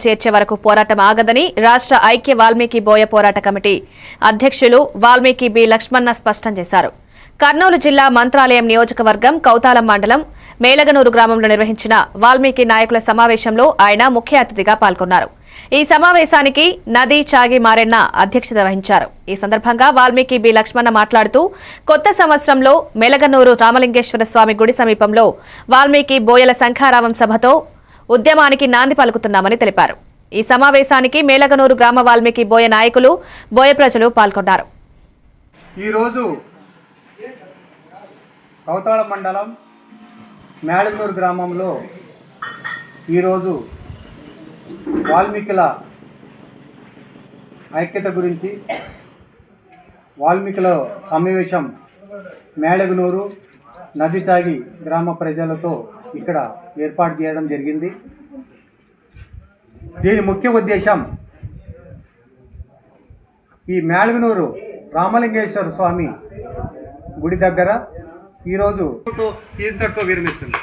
చేర్చే వరకు పోరాటం ఆగదని రాష్ట్ర ఐక్య వాల్మీకి బోయ పోరాట కమిటీ అధ్యక్షులు వాల్మీకి బి లక్ష్మణ స్పష్టం చేశారు. కర్నూలు జిల్లా మంత్రాలయం నియోజకవర్గం కౌతాలం మండలం మేలగనూరు గ్రామంలో నిర్వహించిన వాల్మీకి నాయకుల సమావేశంలో ఆయన ముఖ్య అతిథిగా పాల్గొన్నారు. ఈ సమావేశానికి నది చాగి మారెన్న అధ్యక్షత వహించారు. ఈ సందర్భంగా వాల్మీకి బి లక్ష్మణ మాట్లాడుతూ కొత్త సంవత్సరంలో మేలగనూరు రామలింగేశ్వర స్వామి గుడి సమీపంలో వాల్మీకి బోయల సంఖారావం సభతో ఉద్యమానికి నాంది పలుకుతున్నామని తెలిపారు. ఈ సమావేశానికి మేలగనూరు గ్రామ వాల్మీకి బోయ నాయకులు బోయ ప్రజలు పాల్గొన్నారు. ఈరోజు కౌతాళం మండలం మేలగనూరు గ్రామంలో ఈరోజు వాల్మీకుల ఐక్యత గురించి వాల్మీకుల సమావేశం మేలగనూరు నదిచాగి గ్రామ ప్రజలతో ఇక్కడ ఏర్పాటు చేయడం జరిగింది. దీని ముఖ్య ఉద్దేశం ఈ మేలగనూరు రామలింగేశ్వర స్వామి గుడి దగ్గర ఈరోజు ఇంతటితో విరమిస్తుంది.